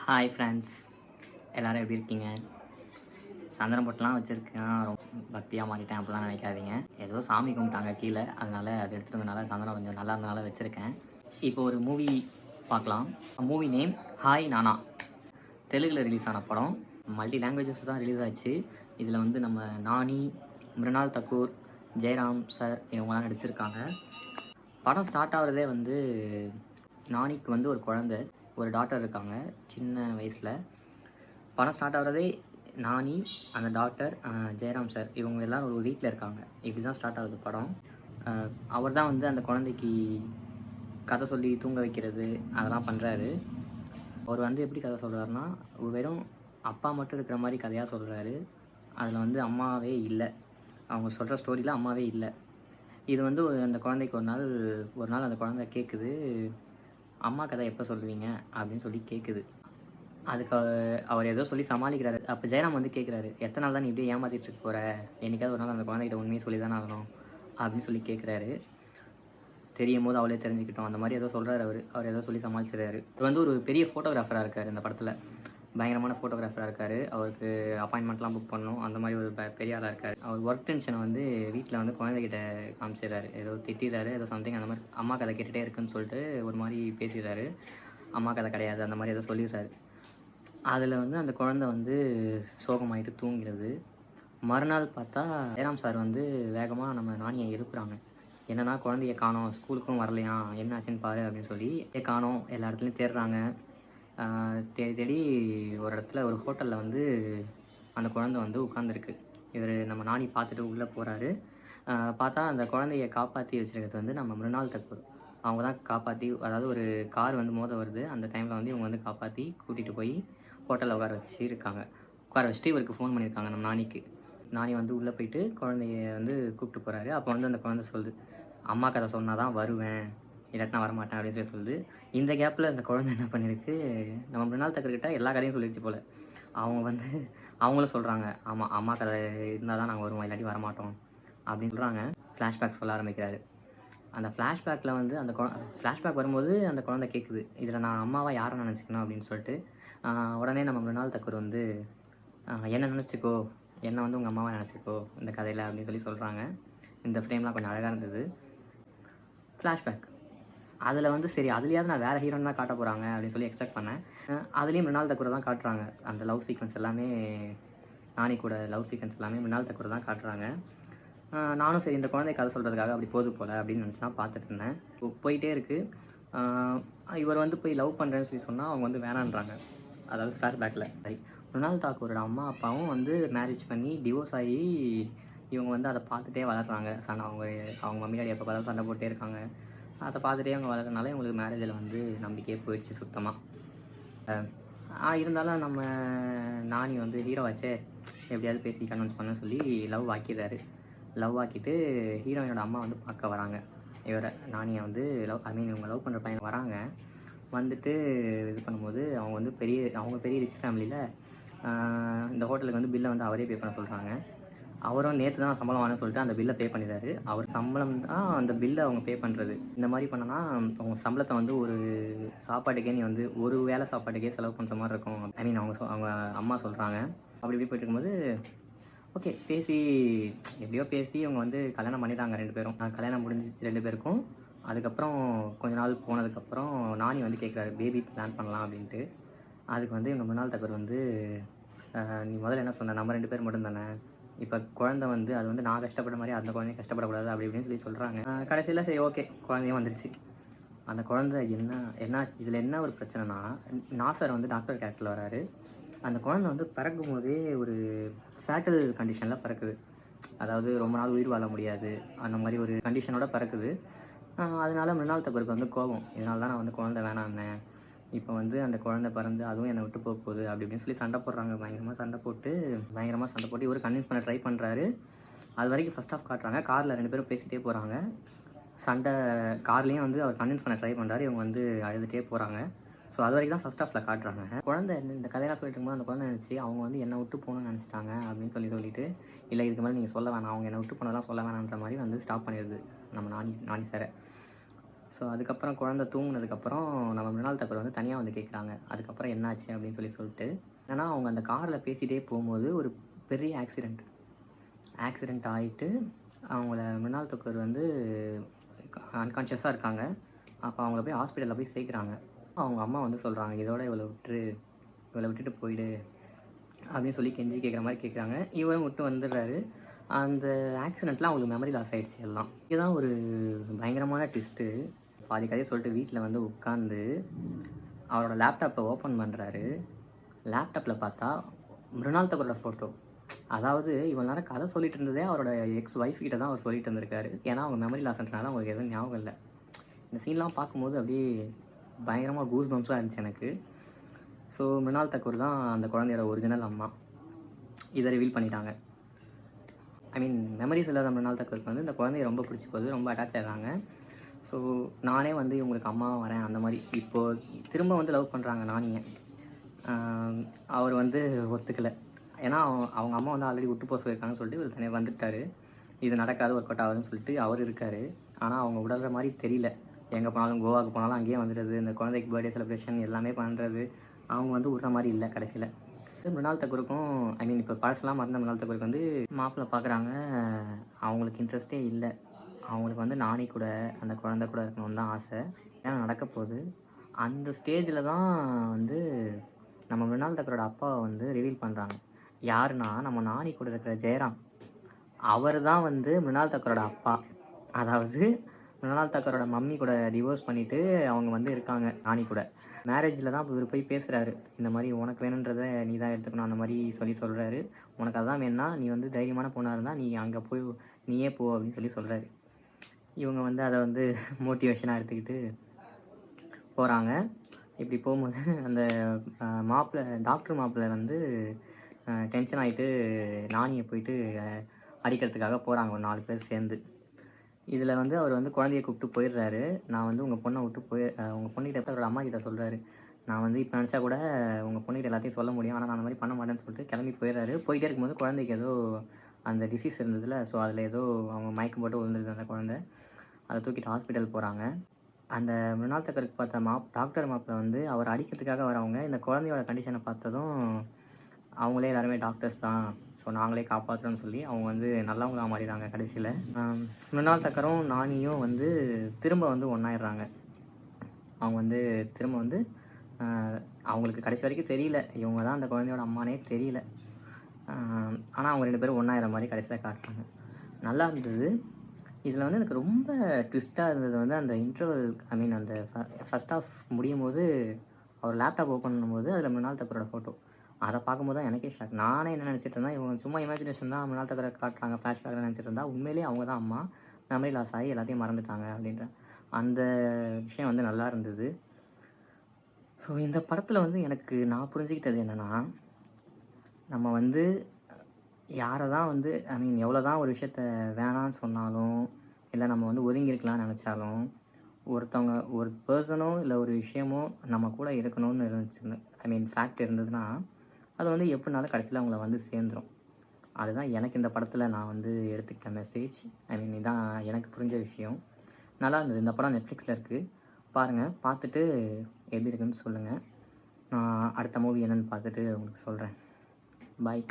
Hi friends, எல்லோரும் எப்படி இருக்கீங்க? சந்தனம் பொட்டுலாம் வச்சுருக்கேன், ரொம்ப பக்தியாக மாறிட்டேன் அப்படிலாம் நினைக்காதீங்க. ஏதோ சாமி கும்பிட்டாங்க கீழே, அதனால் அது எடுத்துகிட்டு வந்தனால சந்தனம் கொஞ்சம் நல்லா இருந்தனால வச்சுருக்கேன். இப்போ ஒரு மூவி பார்க்கலாம். மூவி நேம் ஹாய் நானா. தெலுங்கில் ரிலீஸ் ஆன படம். மல்டி லாங்குவேஜஸ் தான் ரிலீஸ் ஆச்சு. இதில் வந்து நம்ம நானி, மிருனால் தக்கூர், ஜெயராம் சார் இவங்கலாம் நடிச்சிருக்காங்க. படம் ஸ்டார்ட் ஆகிறதே வந்து நானிக்கு வந்து ஒரு குழந்தை, ஒரு டாட்டர் இருக்காங்க சின்ன வயசில். படம் ஸ்டார்ட் ஆகிறதே நானி, அந்த டாக்டர், ஜெயராம் சார் இவங்க எல்லோரும் ஒரு வீட்டில் இருக்காங்க. இப்படி தான் ஸ்டார்ட் ஆகுது படம். அவர் தான் வந்து அந்த குழந்தைக்கு கதை சொல்லி தூங்க வைக்கிறது அதெல்லாம் பண்ணுறாரு. அவர் வந்து எப்படி கதை சொல்கிறாருன்னா, வெறும் அப்பா மட்டும் இருக்கிற மாதிரி கதையாக சொல்கிறாரு. அதில் வந்து அம்மாவே இல்லை. அவங்க சொல்கிற ஸ்டோரியில் அம்மாவே இல்லை. இது வந்து அந்த குழந்தைக்கு ஒரு நாள் அந்த குழந்தை கேட்குது, அம்மா கதை எப்போ சொல்லுவீங்க அப்படின்னு சொல்லி கேட்குது. அதுக்கு அவர் ஏதோ சொல்லி சமாளிக்கிறாரு. அப்போ ஜெயராம் வந்து கேட்குறாரு, எத்தனை நாள் தான் நீ இப்படியே ஏமாற்றிட்டு இருக்க போகிற, என்னைக்காவது ஒரு நாள் அந்த குழந்தைகிட்ட உண்மையை சொல்லி தானே ஆகணும் அப்படின்னு சொல்லி கேட்குறாரு. தெரியும் போது அவளே தெரிஞ்சுக்கிட்டோம் அந்த மாதிரி ஏதோ சொல்கிறாரு. அவர் ஏதோ சொல்லி சமாளிச்சிடுறாரு. அவர் வந்து ஒரு பெரிய ஃபோட்டோகிராஃபராக இருக்கார். இந்த படத்தில் பயங்கரமான ஃபோட்டோகிராஃபராக இருக்கார். அவருக்கு அப்பாயின்மெண்ட்லாம் புக் பண்ணணும், அந்த மாதிரி ஒரு பெரிய ஆளாக இருக்கார். அவர் ஒர்க் டென்ஷனை வந்து வீட்டில் வந்து குழந்தைகிட்ட காமிச்சிடுறாரு. ஏதோ திட்டிடுறாரு, ஏதோ சம்திங் அந்த மாதிரி அம்மா கதை கேட்டுகிட்டே இருக்குன்னு சொல்லிட்டு ஒரு மாதிரி பேசிடுறாரு. அம்மா கதை கிடையாது அந்த மாதிரி ஏதோ சொல்லிடுறாரு. அதில் வந்து அந்த குழந்தை வந்து சோகமாயிட்டு தூங்கிறது. மறுநாள் பார்த்தா ஜெயராம் சார் வந்து வேகமாக நம்ம நானியை எழுப்புறாங்க. என்னன்னா, குழந்தைய காணோம், ஸ்கூலுக்கும் வரலையாம், என்ன ஆச்சுன்னு பாரு அப்படின்னு சொல்லி காணோம். எல்லா இடத்துலையும் தேடுறாங்க. தேடி தேடி ஒரு இடத்துல ஒரு ஹோட்டலில் வந்து அந்த குழந்தை வந்து உட்காந்துருக்கு. இவர் நம்ம நானி பார்த்துட்டு உள்ளே போகிறாரு. பார்த்தா அந்த குழந்தைய காப்பாற்றி வச்சுருக்கிறது வந்து நம்ம மிருனால் தக்கூர். அவங்க தான் காப்பாற்றி, அதாவது ஒரு கார் வந்து மோத வருது. அந்த டைமில் வந்து இவங்க வந்து காப்பாற்றி கூட்டிகிட்டு போய் ஹோட்டலில் உட்கார வச்சுருக்காங்க. உட்கார வச்சுட்டு இவருக்கு ஃபோன் பண்ணியிருக்காங்க நம்ம நானிக்கு. நானி வந்து உள்ளே போயிட்டு குழந்தைய வந்து கூப்பிட்டு போகிறாரு. அப்போ வந்து அந்த குழந்தை சொல்லுது, அம்மா கதை சொன்னால் தான் வருவேன், இல்லாட்டினா வரமாட்டேன் அப்படின்னு சொல்லி சொல்லுது. இந்த கேப்பில் அந்த குழந்தை என்ன பண்ணியிருக்கு, நம்ம மிருனால் தக்கூர்கிட்ட எல்லா கதையும் சொல்லிடுச்சு போல். அவங்க வந்து அவங்களும் சொல்கிறாங்க, ஆமாம் அம்மா கதை இருந்தால் தான் நாங்கள் வருவோம், இல்லாட்டி வரமாட்டோம் அப்படின்னு சொல்கிறாங்க. ஃப்ளாஷ்பேக் சொல்ல ஆரம்பிக்கிறாரு. அந்த ஃப்ளாஷ்பேக்கில் வந்து ஃப்ளாஷ்பேக் வரும்போது அந்த குழந்தை கேட்குது, இதில் நான் அம்மாவை யாரை நினச்சிக்கணும் அப்படின்னு சொல்லிட்டு. உடனே நம்ம மிருனால் தக்கூர் வந்து என்ன நினச்சிக்கோ, என்னை வந்து உங்கள் அம்மாவை நினச்சிக்கோ இந்த கதையில் அப்படின்னு சொல்லி சொல்கிறாங்க. இந்த ஃப்ரேம்லாம் கொஞ்சம் அழகாக இருந்தது. ஃப்ளாஷ்பேக் அதில் வந்து சரி அதுலேயாவது நான் வேறு ஹீரோன் தான் காட்ட போகிறாங்க அப்படின்னு சொல்லி எக்ஸ்பெக்ட் பண்ணேன். அதுலேயும் மிருனால் தக்கூரை தான் காட்டுறாங்க. அந்த லவ் சீக்வன்ஸ் எல்லாமே, நானி கூட லவ் சீக்வன்ஸ் எல்லாமே மிருனால் தக்கூரை தான் காட்டுறாங்க. நானும் சரி இந்த குழந்தை கதை சொல்கிறதுக்காக அப்படி போது போல் அப்படின்னு நினச்சி தான் பார்த்துட்டு இருந்தேன். போயிட்டே இருக்குது. இவர் வந்து போய் லவ் பண்ணுறேன்னு சொல்லி சொன்னால் அவங்க வந்து வேணான்றாங்க. அதாவது ஃப்ளாஷ்பேக்கில் சரி மிருனால் தாக்கூரோட அம்மா அப்பாவும் வந்து மேரேஜ் பண்ணி டிவோர்ஸ் ஆகி இவங்க வந்து அதை பார்த்துட்டே வளர்கிறாங்க. அவங்க மம்மி டாடி எப்போ பார்த்தாலும் சண்டை போட்டே இருக்காங்க. அதை பார்த்துட்டே அவங்க வளர்கிறனால இவங்களுக்கு மேரேஜில் வந்து நம்பிக்கையே போயிடுச்சு சுத்தமாக. இருந்தாலும் நம்ம நானி வந்து ஹீரோவாச்சே, எப்படியாவது பேசி கன்வின்ஸ் பண்ண சொல்லி லவ் ஆக்கிடுறாரு. லவ் ஆக்கிட்டு ஹீரோயினோட அம்மா வந்து பார்க்க வராங்க. இவரை நானியை வந்து இவங்க லவ் பண்ணுற பையன் வராங்க. வந்துட்டு இது பண்ணும்போது அவங்க பெரிய ரிச் ஃபேமிலியில் இந்த ஹோட்டலுக்கு வந்து பில்லை வந்து அவரே பே பண்ண சொல்கிறாங்க. அவரும் நேற்று தான் சம்பளம் வாங்கன்னு சொல்லிட்டு அந்த பில்லை பே பண்ணிடுறாரு. அவர் சம்பளம் தான் அந்த பில்லை அவங்க பே பண்ணுறது. இந்த மாதிரி பண்ணனா அவங்க சம்பளத்தை வந்து ஒரு சாப்பாட்டுக்கே நீ வந்து ஒரு வேளை சாப்பாட்டுக்கே செலவு பண்ணுற மாதிரி இருக்கும். அவங்க அம்மா சொல்கிறாங்க. அப்படி இப்படி போயிட்டு இருக்கும்போது ஓகே எப்படியோ பேசி அவங்க வந்து கல்யாணம் பண்ணிட்டாங்க 2 பேரும். கல்யாணம் முடிஞ்சிச்சு 2 பேருக்கும். அதுக்கப்புறம் கொஞ்ச நாள் போனதுக்கப்புறம் நானி வந்து கேட்குறாரு, பேபி பிளான் பண்ணலாம் அப்படின்ட்டு. அதுக்கு வந்து இவங்க மிருனால் தக்கூர் வந்து, நீ முதல்ல என்ன சொன்ன, நம்ம 2 பேர் மட்டும் தானே, இப்போ குழந்தை வந்து அது வந்து நான் கஷ்டப்பட்ட மாதிரி அந்த குழந்தையும் கஷ்டப்படக்கூடாது அப்படி இப்படின்னு சொல்லி சொல்கிறாங்க. கடைசியில் சரி ஓகே குழந்தையும் வந்துருச்சு. அந்த குழந்தை என்ன இதில் என்ன ஒரு பிரச்சனைனா, நாசர் வந்து டாக்டர் கேரக்டரில் வராரு. அந்த குழந்தை வந்து பிறக்கும் போதே ஒரு ஃபேட்டல் கண்டிஷனில் பிறக்குது. அதாவது ரொம்ப நாள் உயிர் வாழ முடியாது, அந்த மாதிரி ஒரு கண்டிஷனோட பிறக்குது. அதனால மிருனால் தக்கூருக்கு வந்து கோபம், இதனால தான் நான் வந்து குழந்தை வேணான்னேன். இப்போ வந்து அந்த குழந்தை பிறந்து அதுவும் என்னை விட்டு போக போகுது அப்படி இப்படின்னு சொல்லி சண்டை போடுறாங்க. பயங்கரமாக சண்டை போட்டு இவர் கன்வின்ஸ் பண்ண ட்ரை பண்ணுறாரு. அது வரைக்கும் ஃபர்ஸ்ட் ஆஃப் காட்டுறாங்க. காரில் 2 பேரும் பேசிகிட்டே போகிறாங்க. சண்டை கார்லேயும் வந்து அவர் கன்வின்ஸ் பண்ண ட்ரை பண்ணுறாரு. இவங்க வந்து அழுதுகிட்டே போகிறாங்க. ஸோ அது வரைக்கும் தான் ஃபர்ஸ்ட் ஆஃபில் காட்டுறாங்க. குழந்தை இந்த கதையெல்லாம் சொல்லிட்டு இருக்கும்போது அந்த குழந்தை நினச்சி அவங்க வந்து என்னை விட்டு போகணும்னு நினச்சிட்டாங்க அப்படின்னு சொல்லிட்டு, இல்லை இதுக்கு மேலே நீங்கள் சொல்ல வேணாம், அவங்க என்னை விட்டு போனதெல்லாம் சொல்ல வேணான்ற மாதிரி வந்து ஸ்டாப் பண்ணிடுது நம்ம நானி சாரை. ஸோ அதுக்கப்புறம் குழந்தை தூங்குனதுக்கப்புறம் நம்ம மிருனால் தாக்கூர் வந்து தனியாக வந்து கேட்குறாங்க, அதுக்கப்புறம் என்னாச்சு அப்படின்னு சொல்லிட்டு. ஏன்னா அவங்க அந்த காரில் பேசிகிட்டே போகும்போது ஒரு பெரிய ஆக்சிடெண்ட் ஆகிட்டு அவங்கள மிருனால் தாக்கூர் வந்து அன்கான்ஷியஸாக இருக்காங்க. அப்போ அவங்கள போய் ஹாஸ்பிட்டலில் போய் சேர்க்குறாங்க. அவங்க அம்மா வந்து சொல்கிறாங்க, இதோட இவளை விட்டுட்டு போயிடு அப்படின்னு சொல்லி கெஞ்சி கேட்குற மாதிரி கேட்குறாங்க. இவரும் விட்டு வந்துடுறாரு. அந்த ஆக்சிடெண்ட்டில் அவங்களுக்கு மெமரி லாஸ் ஆகிடுச்சு எல்லாம். இதுதான் ஒரு பயங்கரமான ட்விஸ்ட்டு. பாதி கதையை சொல்லிட்டு வீட்டில் வந்து உட்காந்து அவரோட லேப்டாப்பை ஓப்பன் பண்ணுறாரு. லேப்டாப்பில் பார்த்தா மிருனால் தாக்கூரோட ஃபோட்டோ. அதாவது இவ்வளோ நேரம் கதை சொல்லிட்டு இருந்ததே அவரோட எக்ஸ் ஒய்ஃப் கிட்ட தான் அவர் சொல்லிட்டு இருந்திருக்காரு. ஏன்னா அவங்க மெமரி லாஸ்ன்றனால அவங்களுக்கு எதுவும் ஞாபகம் இல்லை. இந்த சீன்லாம் பார்க்கும்போது அப்படியே பயங்கரமாக கூஸ் பம்ப்ஸாக இருந்துச்சு எனக்கு. ஸோ மிருனால் தாக்கூர் தான் அந்த குழந்தையோட ஒரிஜினல் அம்மா. இதை ரிவீல் பண்ணிட்டாங்க. ஐ மீன் மெமரிஸ் இல்லாத மிருனால் தாக்கூருக்கு வந்து இந்த குழந்தைய ரொம்ப பிடிச்சி போகுது, ரொம்ப அட்டாச் ஆகிடுறாங்க. ஸோ நானே வந்து இவங்களுக்கு அம்மாவாக வரேன் அந்த மாதிரி. இப்போது திரும்ப வந்து லவ் பண்ணுறாங்க நானியை. அவர் வந்து ஒத்துக்கலை. ஏன்னா அவங்க அம்மா வந்து ஆல்ரெடி விட்டு போக சொல்லியிருக்காங்கன்னு சொல்லிட்டு இவர் தனியாக வந்துட்டார். இது நடக்காது, ஒர்க் அவுட் ஆகுதுன்னு சொல்லிட்டு அவர் இருக்கார். ஆனால் அவங்க விடுற மாதிரி தெரியல. எங்கே போனாலும் கோவாவுக்கு போனாலும் அங்கேயே வந்துடுறது, இந்த குழந்தைக்கு பர்த்டே செலிப்ரேஷன் எல்லாமே பண்ணுறது. அவங்க வந்து விடுற மாதிரி இல்லை கடைசியில். மிருனால் தாக்கூருக்கும் ஐ மீன் இப்போ பழசெல்லாம் மறந்த மிருனால் தாக்கூருக்கு வந்து மாப்பிள்ளை பார்க்குறாங்க. அவங்களுக்கு இன்ட்ரெஸ்ட்டே இல்லை. அவங்களுக்கு வந்து நானி கூட அந்த குழந்தை கூட இருக்கணும்னு தான் ஆசை. ஏன்னா நடக்க போகுது. அந்த ஸ்டேஜில் தான் வந்து நம்ம மிருனால் தாக்கூரோட அப்பாவை வந்து ரிவீல் பண்ணுறாங்க. யாருன்னா நம்ம நானி கூட இருக்கிற ஜெயராம். அவர் தான் வந்து மிருனால் தாக்கூரோட அப்பா. அதாவது மிருனால் தாக்கூரோட மம்மி கூட டிவோர்ஸ் பண்ணிவிட்டு அவங்க வந்து இருக்காங்க நானி கூட. மேரேஜில் தான் இவர் போய் பேசுகிறாரு. இந்த மாதிரி உனக்கு வேணுன்றதை நீ தான் எடுத்துக்கணும் அந்த மாதிரி சொல்கிறாரு. உனக்கு அதான் வேணும்னா நீ வந்து தைரியமான பொண்ணாக இருந்தால் நீ அங்கே போய் நீயே போ அப்படின்னு சொல்கிறாரு. இவங்க வந்து அதை வந்து மோட்டிவேஷனாக எடுத்துக்கிட்டு போகிறாங்க. இப்படி போகும்போது அந்த டாக்டர் மாப்பிள்ளை வந்து டென்ஷன் ஆகிட்டு நானியை போயிட்டு அடிக்கிறதுக்காக போகிறாங்க ஒரு 4 பேர் சேர்ந்து. இதில் வந்து அவர் வந்து குழந்தைய கூப்பிட்டு போயிடுறாரு. நான் வந்து உங்கள் பொண்ணை விட்டு உங்கள் பொண்ணுக்கிட்ட அவரோட அம்மா கிட்ட சொல்கிறாரு. நான் வந்து இப்போ நினச்சா கூட உங்கள் பொண்ணுக்கிட்ட எல்லாத்தையும் சொல்ல முடியும். ஆனால் நான் அந்த மாதிரி பண்ண மாட்டேன்னு சொல்லிட்டு கிளம்பி போயிடுறாரு. போயிட்டே இருக்கும்போது குழந்தைக்கு ஏதோ அந்த டிசீஸ் இருந்ததில்ல. ஸோ அதில் ஏதோ அவங்க மயக்கம் போட்டு விழுந்துருது அந்த குழந்தை. அதை தூக்கிட்டு ஹாஸ்பிட்டல் போகிறாங்க. அந்த மிருனால் தாக்கூருக்கு பார்த்த டாக்டர் மாப்பிள்ளை வந்து அவர் அடிக்கிறதுக்காக வரவங்க இந்த குழந்தையோட கண்டிஷனை பார்த்ததும் அவங்களே எல்லாருமே டாக்டர்ஸ் தான், ஸோ நாங்களே காப்பாற்றுறோன்னு சொல்லி அவங்க வந்து நல்லவங்களாக மாறிடுறாங்க கடைசியில். மிருனால் தாக்கூரும் நானியும் வந்து திரும்ப வந்து ஒன்றாயிடுறாங்க. அவங்க வந்து திரும்ப வந்து அவங்களுக்கு கடைசி வரைக்கும் தெரியல இவங்க தான் அந்த குழந்தையோட அம்மானே தெரியல. ஆனால் அவங்க 2 பேரும் ஒன்றாயிர மாதிரி கடைசியில் காட்டுறாங்க. நல்லா இருந்தது. இதில் வந்து எனக்கு ரொம்ப ட்விஸ்ட்டாக இருந்தது வந்து அந்த இன்டர்வல் ஐ மீன் அந்த ஃபஸ்ட் ஆஃப் முடியும் போது அவர் லேப்டாப் ஓப்பன் பண்ணும்போது அதில் மிருனால் தாக்கூரோட ஃபோட்டோ. அதை பார்க்கும்போது தான் எனக்கே ஷாக். நானே என்ன நினச்சிட்டு இருந்தேன், இவங்க சும்மா இமேஜினேஷன் தான் மிருனால் தாக்கூரை காட்டுறாங்க, ஃப்ளாஷ்பேக் நினச்சிட்டு இருந்தா உண்மையிலேயே அவங்க தான் அம்மா, மெமரி லாஸ் ஆகி எல்லாத்தையும் மறந்துட்டாங்க அப்படின்ற அந்த விஷயம் வந்து நல்லா இருந்தது. ஸோ இந்த படத்தில் வந்து எனக்கு நான் புரிஞ்சுக்கிட்டது என்னென்னா, நம்ம வந்து யாரை தான் வந்து ஐ மீன் எவ்வளோ தான் ஒரு விஷயத்த வேணான்னு சொன்னாலும், இல்லை நம்ம வந்து ஒதுங்கி இருக்கலாம்னு நினச்சாலும், ஒருத்தவங்க ஒரு பர்சனோ இல்லை ஒரு விஷயமோ நம்ம கூட இருக்கணும்னு இருந்துச்சுன்னு ஐ மீன் ஃபேக்ட் இருந்ததுன்னா, அது வந்து எப்படினாலும் கடைசியில் அவங்கள வந்து சேர்ந்துரும். அதுதான் எனக்கு இந்த படத்தில் நான் வந்து எடுத்துக்கிட்ட மெசேஜ். ஐ மீன் இதான் எனக்கு புரிஞ்ச விஷயம். நல்லா இருந்தது. இந்த படம் நெட்ஃப்ளிக்ஸில் இருக்குது. பாருங்கள். பார்த்துட்டு எப்படி இருக்குன்னு சொல்லுங்கள். நான் அடுத்த மூவி என்னென்னு பார்த்துட்டு உங்களுக்கு சொல்கிறேன். பாய்.